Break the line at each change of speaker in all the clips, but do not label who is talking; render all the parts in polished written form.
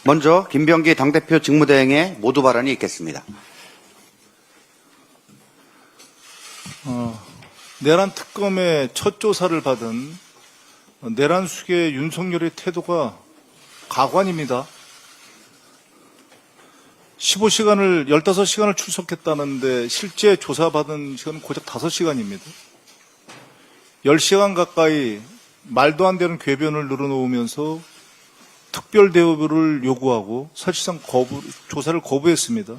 먼저 김병기 당대표 직무대행의 모두 발언이 있겠습니다.
내란 특검의 첫 조사를 받은 내란 수계 윤석열의 태도가 가관입니다. 15시간을 출석했다는데 실제 조사받은 시간은 고작 5시간입니다. 10시간 가까이 말도 안 되는 궤변을 늘어놓으면서 특별 대우를 요구하고 사실상 조사를 거부했습니다.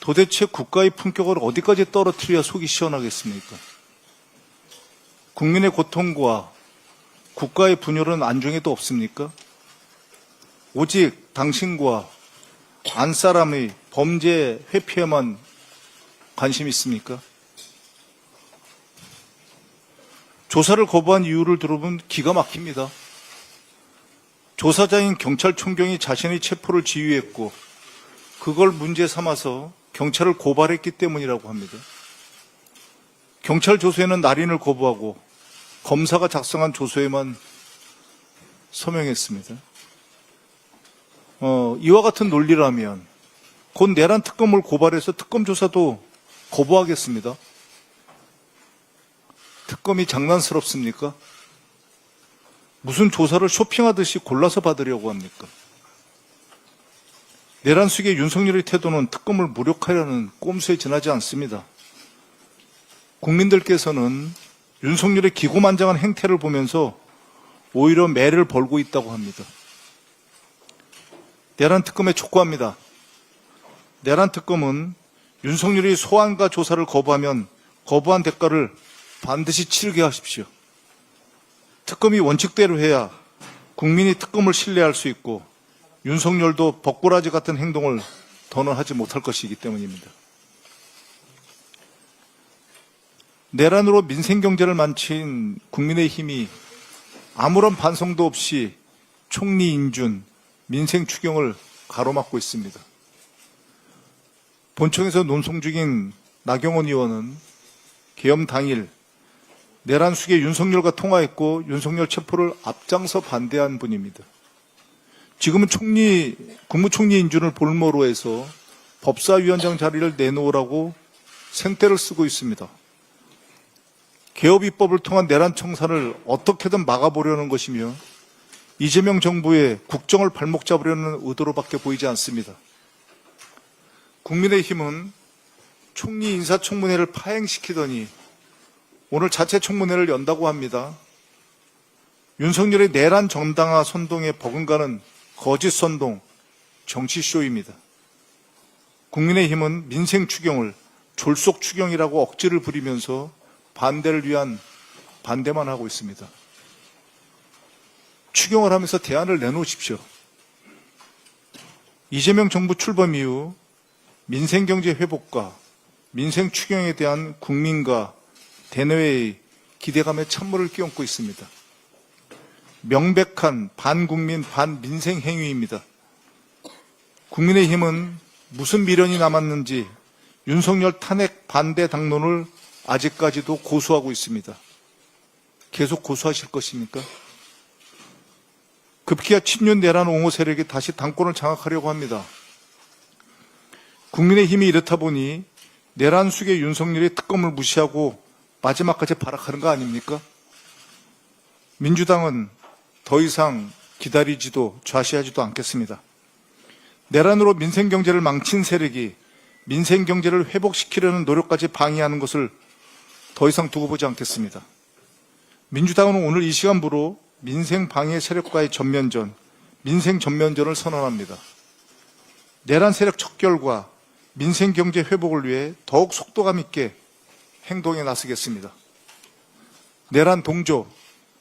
도대체 국가의 품격을 어디까지 떨어뜨려야 속이 시원하겠습니까? 국민의 고통과 국가의 분열은 안중에도 없습니까? 오직 당신과 안사람의 범죄 회피에만 관심이 있습니까? 조사를 거부한 이유를 들어보면 기가 막힙니다. 조사자인 경찰총경이 자신의 체포를 지휘했고 그걸 문제 삼아서 경찰을 고발했기 때문이라고 합니다. 경찰 조서에는 날인을 거부하고 검사가 작성한 조서에만 서명했습니다. 이와 같은 논리라면 곧 내란 특검을 고발해서 특검 조사도 거부하겠습니다. 특검이 장난스럽습니까? 무슨 조사를 쇼핑하듯이 골라서 받으려고 합니까? 내란 수계 윤석열의 태도는 특검을 무력화하려는 꼼수에 지나지 않습니다. 국민들께서는 윤석열의 기고만장한 행태를 보면서 오히려 매를 벌고 있다고 합니다. 내란 특검에 촉구합니다. 내란 특검은 윤석열이 소환과 조사를 거부하면 거부한 대가를 반드시 치르게 하십시오. 특검이 원칙대로 해야 국민이 특검을 신뢰할 수 있고 윤석열도 벚꼬라지 같은 행동을 더는 하지 못할 것이기 때문입니다. 내란으로 민생경제를 망친 국민의힘이 아무런 반성도 없이 총리 인준, 민생 추경을 가로막고 있습니다. 본청에서 논송 중인 나경원 의원은 계엄 당일 내란 수계 윤석열과 통화했고 윤석열 체포를 앞장서 반대한 분입니다. 지금은 국무총리 인준을 볼모로 해서 법사위원장 자리를 내놓으라고 생떼를 쓰고 있습니다. 개업 입법을 통한 내란 청산을 어떻게든 막아보려는 것이며 이재명 정부의 국정을 발목 잡으려는 의도로밖에 보이지 않습니다. 국민의힘은 총리 인사청문회를 파행시키더니 오늘 자체 청문회를 연다고 합니다. 윤석열의 내란 정당화 선동에 버금가는 거짓 선동, 정치쇼입니다. 국민의힘은 민생 추경을 졸속 추경이라고 억지를 부리면서 반대를 위한 반대만 하고 있습니다. 추경을 하면서 대안을 내놓으십시오. 이재명 정부 출범 이후 민생경제 회복과 민생 추경에 대한 국민과 대내외의 기대감에 찬물을 끼얹고 있습니다. 명백한 반국민 반민생 행위입니다. 국민의힘은 무슨 미련이 남았는지 윤석열 탄핵 반대 당론을 아직까지도 고수하고 있습니다. 계속 고수하실 것입니까? 급기야 친윤 내란 옹호 세력이 다시 당권을 장악하려고 합니다. 국민의힘이 이렇다 보니 내란 수계 윤석열의 특검을 무시하고 마지막까지 발악하는 거 아닙니까? 민주당은 더 이상 기다리지도 좌시하지도 않겠습니다. 내란으로 민생경제를 망친 세력이 민생경제를 회복시키려는 노력까지 방해하는 것을 더 이상 두고 보지 않겠습니다. 민주당은 오늘 이 시간부로 민생 방해 세력과의 전면전, 민생 전면전을 선언합니다. 내란 세력 척결과 민생경제 회복을 위해 더욱 속도감 있게 행동에 나서겠습니다. 내란 동조,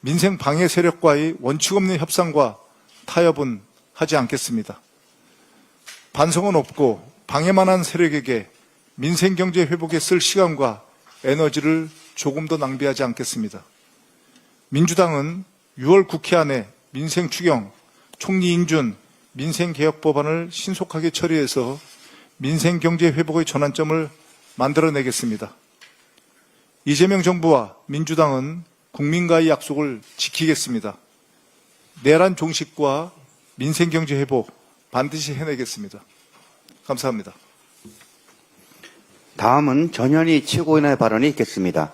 민생 방해 세력과의 원칙 없는 협상과 타협은 하지 않겠습니다. 반성은 없고 방해만 한 세력에게 민생경제 회복에 쓸 시간과 에너지를 조금 더 낭비하지 않겠습니다. 민주당은 6월 국회 안에 민생 추경, 총리 인준, 민생개혁 법안을 신속하게 처리해서 민생경제 회복의 전환점을 만들어내겠습니다. 이재명 정부와 민주당은 국민과의 약속을 지키겠습니다. 내란 종식과 민생경제 회복 반드시 해내겠습니다. 감사합니다.
다음은 전현희 최고위원의 발언이 있겠습니다.